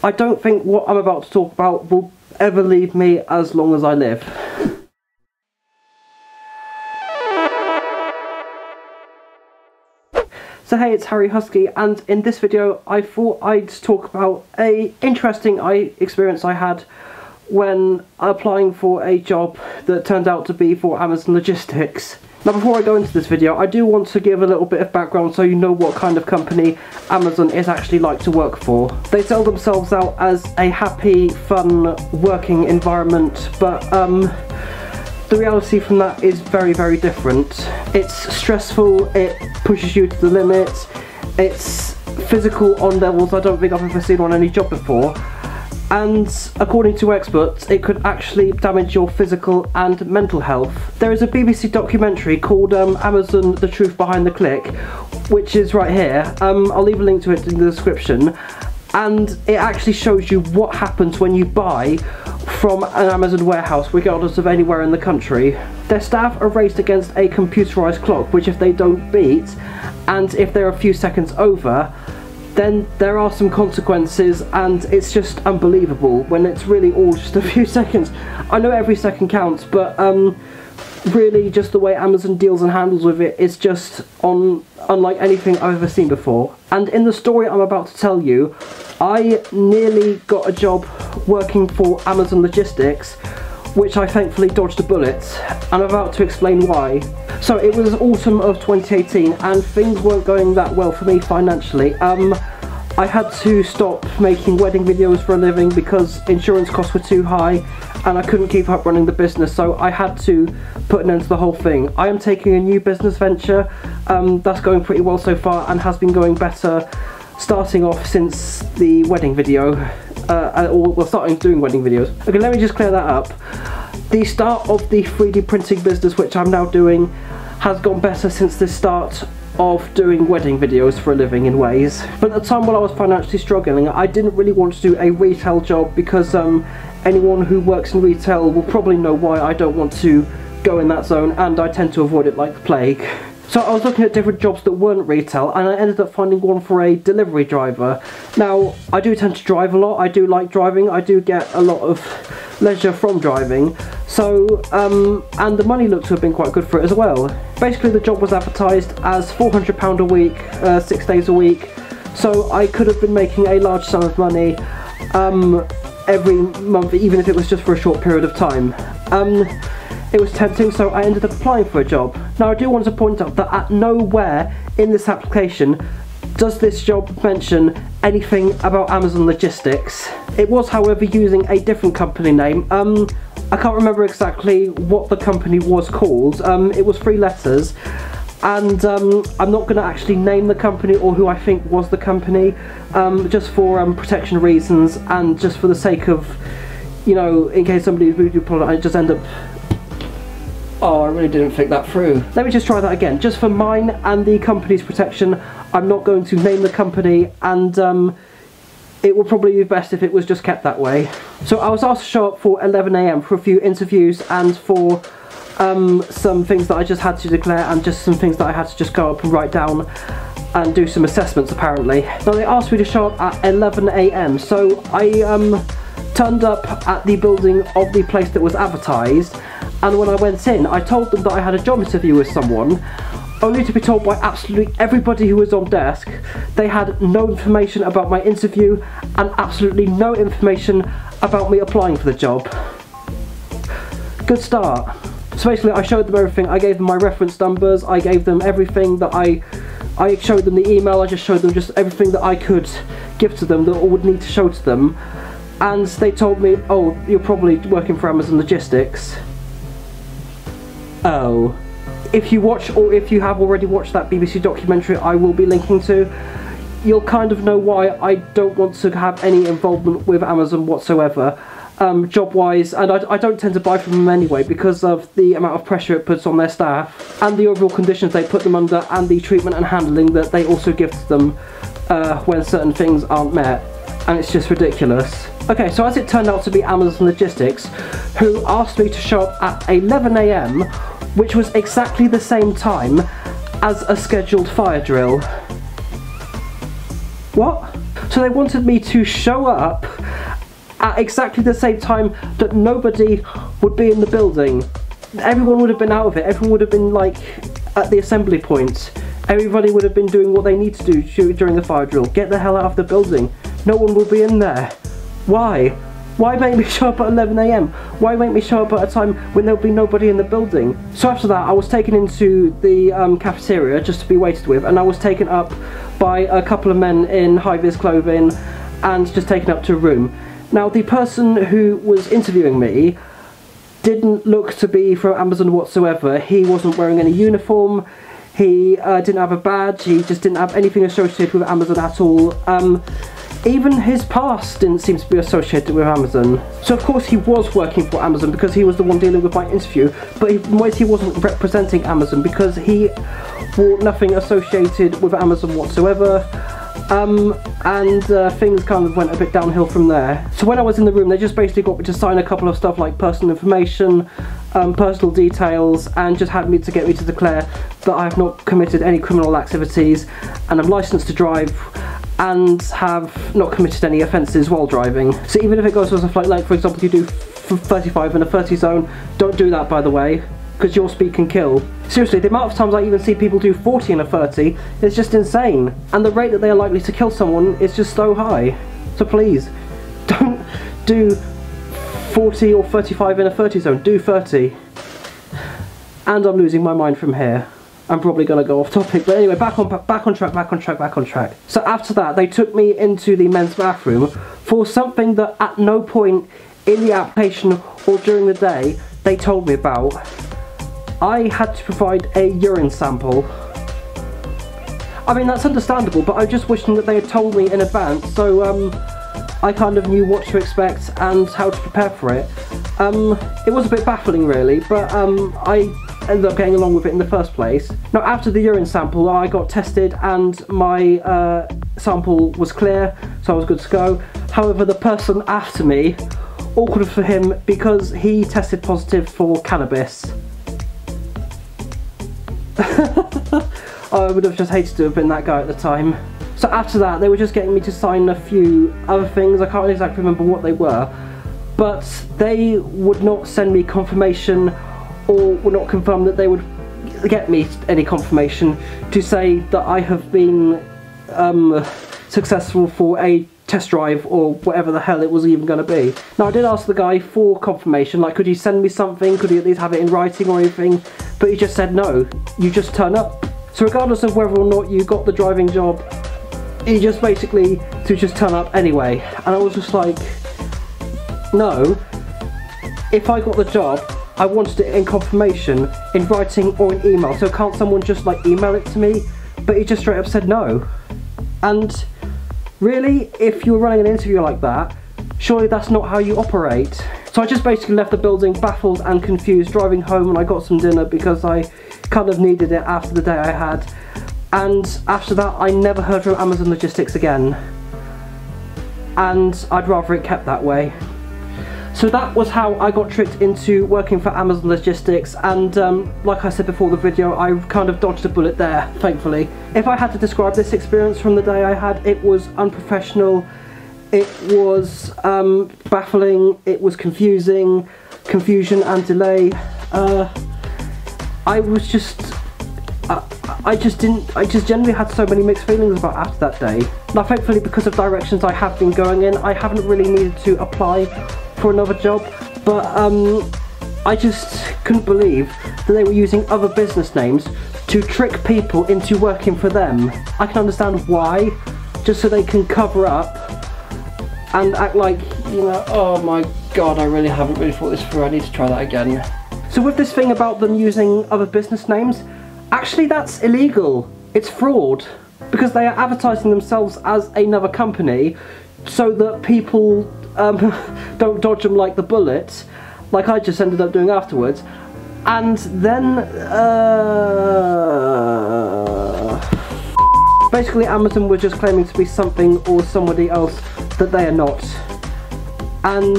I don't think what I'm about to talk about will ever leave me as long as I live. So hey, it's Harry Husky, and in this video I thought I'd talk about a interesting experience I had when applying for a job that turned out to be for Amazon Logistics. Now before I go into this video, I do want to give a little bit of background so you know what kind of company Amazon is actually like to work for. They sell themselves out as a happy, fun working environment, but the reality from that is very, very different. It's stressful, it pushes you to the limit, it's physical on levels I don't think I've ever seen on any job before, and according to experts it could actually damage your physical and mental health. There is a BBC documentary called Amazon: The Truth Behind the Click, which is right here. I'll leave a link to it in the description, and it actually shows you what happens when you buy from an Amazon warehouse, regardless of anywhere in the country. Their staff are raced against a computerized clock, which if they don't beat, and if they're a few seconds over, then there are some consequences, and it's just unbelievable when it's really all just a few seconds. I know every second counts, but really just the way Amazon deals and handles with it is just unlike anything I've ever seen before. And in the story I'm about to tell you, I nearly got a job working for Amazon Logistics, which I thankfully dodged a bullet, and I'm about to explain why. So it was autumn of 2018 and things weren't going that well for me financially. I had to stop making wedding videos for a living because insurance costs were too high and I couldn't keep up running the business, so I had to put an end to the whole thing. I am taking a new business venture that's going pretty well so far and has been going better starting off since the wedding video, or starting doing wedding videos. Okay, let me just clear that up. The start of the 3D printing business, which I'm now doing, has gone better since the start of doing wedding videos for a living in ways. But at the time when I was financially struggling, I didn't really want to do a retail job because anyone who works in retail will probably know why I don't want to go in that zone, and I tend to avoid it like the plague. So I was looking at different jobs that weren't retail, and I ended up finding one for a delivery driver. Now, I do tend to drive a lot, I do like driving, I do get a lot of leisure from driving, so, and the money looked to have been quite good for it as well. Basically the job was advertised as £400 a week, 6 days a week, so I could have been making a large sum of money every month, even if it was just for a short period of time. It was tempting, so I ended up applying for a job. Now I do want to point out that at nowhere in this application does this job mention anything about Amazon Logistics. It was, however, using a different company name. I can't remember exactly what the company was called. It was 3 letters, and I'm not going to actually name the company or who I think was the company, just for protection reasons and just for the sake of, you know, in case somebody really pulled it, I just end up... Oh, I really didn't think that through. Let me just try that again. Just for mine and the company's protection, I'm not going to name the company, and it would probably be best if it was just kept that way. So I was asked to show up for 11 AM for a few interviews and for some things that I just had to declare, and just some things that I had to just go up and write down and do some assessments apparently. Now they asked me to show up at 11 AM, so I turned up at the building of the place that was advertised, and when I went in I told them that I had a job interview with someone, only to be told by absolutely everybody who was on desk they had no information about my interview and absolutely no information about me applying for the job. Good start. So basically I showed them everything, I gave them my reference numbers, I gave them everything that I showed them the email, I just showed them just everything that I could give to them that I would need to show to them, and they told me, oh, you're probably working for Amazon Logistics. Oh. If you watch, or if you have already watched that BBC documentary I will be linking to, you'll kind of know why I don't want to have any involvement with Amazon whatsoever, job-wise, and I don't tend to buy from them anyway because of the amount of pressure it puts on their staff, and the overall conditions they put them under, and the treatment and handling that they also give to them when certain things aren't met, and it's just ridiculous. Okay, so as it turned out to be Amazon Logistics, who asked me to show up at 11 AM, which was exactly the same time as a scheduled fire drill. What? So they wanted me to show up at exactly the same time that nobody would be in the building. Everyone would have been out of it. Everyone would have been like at the assembly point. Everybody would have been doing what they need to do during the fire drill. Get the hell out of the building. No one will be in there. Why? Why make me show up at 11 AM? Why make me show up at a time when there'll be nobody in the building? So after that, I was taken into the cafeteria just to be waited with, and I was taken up by a couple of men in high-vis clothing and just taken up to a room. Now, the person who was interviewing me didn't look to be from Amazon whatsoever. He wasn't wearing any uniform, he didn't have a badge, he just didn't have anything associated with Amazon at all. Even his past didn't seem to be associated with Amazon. So of course he was working for Amazon because he was the one dealing with my interview, but he wasn't representing Amazon because he wore nothing associated with Amazon whatsoever. Things kind of went a bit downhill from there. So when I was in the room, they just basically got me to sign a couple of stuff like personal information, personal details, and just had me to get me to declare that I have not committed any criminal activities and I'm licensed to drive and have not committed any offences while driving. So even if it goes to a flight, like for example you do 35 in a 30 zone, don't do that by the way, because your speed can kill. Seriously, the amount of times I even see people do 40 in a 30 is just insane. And the rate that they are likely to kill someone is just so high. So please, don't do 40 or 35 in a 30 zone, do 30. And I'm losing my mind from here. I'm probably going to go off topic, but anyway, back on track. So after that, they took me into the men's bathroom for something that at no point in the application or during the day they told me about. I had to provide a urine sample. I mean, that's understandable, but I'm just wishing that they had told me in advance, so I kind of knew what to expect and how to prepare for it. It was a bit baffling really, but I ended up getting along with it in the first place. Now after the urine sample, I got tested and my sample was clear, so I was good to go. However, the person after me, awkward for him because he tested positive for cannabis. I would have just hated to have been that guy at the time. So after that, they were just getting me to sign a few other things. I can't exactly remember what they were, but they would not send me confirmation or would not confirm that they would get me any confirmation to say that I have been successful for a test drive or whatever the hell it was even going to be. Now I did ask the guy for confirmation, like could he send me something, could he at least have it in writing or anything, but he just said no, you just turn up. So regardless of whether or not you got the driving job, he just basically to just turn up anyway. And I was just like, no, if I got the job, I wanted it in confirmation, in writing or in email, so can't someone just like email it to me? But he just straight up said no. And really, if you were running an interview like that, surely that's not how you operate. So I just basically left the building baffled and confused, driving home, and I got some dinner because I kind of needed it after the day I had. And after that, I never heard from Amazon Logistics again. And I'd rather it kept that way. So that was how I got tricked into working for Amazon Logistics, and like I said before the video, I kind of dodged a bullet there, thankfully. If I had to describe this experience from the day I had, it was unprofessional, it was baffling, it was confusing, confusion and delay. I just generally had so many mixed feelings about after that day. Now thankfully, because of directions I have been going in, I haven't really needed to apply for another job, but I just couldn't believe that they were using other business names to trick people into working for them. I can understand why, just so they can cover up and act like, you know, oh my god, I really haven't really thought this through, I need to try that again. So with this thing about them using other business names, actually that's illegal. It's fraud, because they are advertising themselves as another company so that people don't dodge them like the bullet, like I just ended up doing afterwards. And then basically Amazon was just claiming to be something or somebody else that they are not, and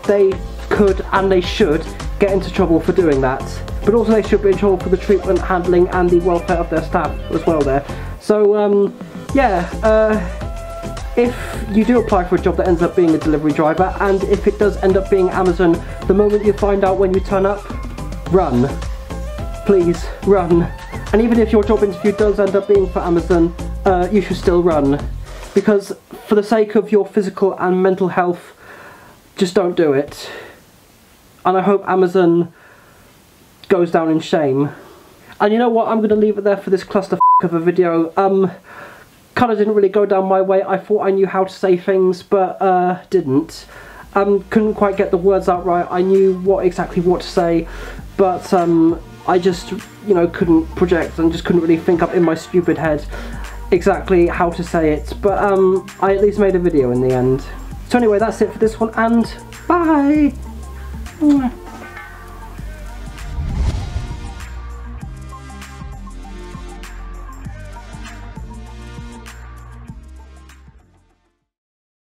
they could and they should get into trouble for doing that, but also they should be in trouble for the treatment, handling and the welfare of their staff as well there. So yeah, if you do apply for a job that ends up being a delivery driver, and if it does end up being Amazon, the moment you find out when you turn up, run. Please, run. And even if your job interview does end up being for Amazon, you should still run. Because for the sake of your physical and mental health, just don't do it. And I hope Amazon goes down in shame. And you know what, I'm going to leave it there for this cluster of a video. Kind of didn't really go down my way. I thought I knew how to say things, but didn't. Couldn't quite get the words out right. I knew exactly what to say, but I just, you know, couldn't project and just couldn't really think up in my stupid head exactly how to say it. But I at least made a video in the end. So anyway, that's it for this one, and bye!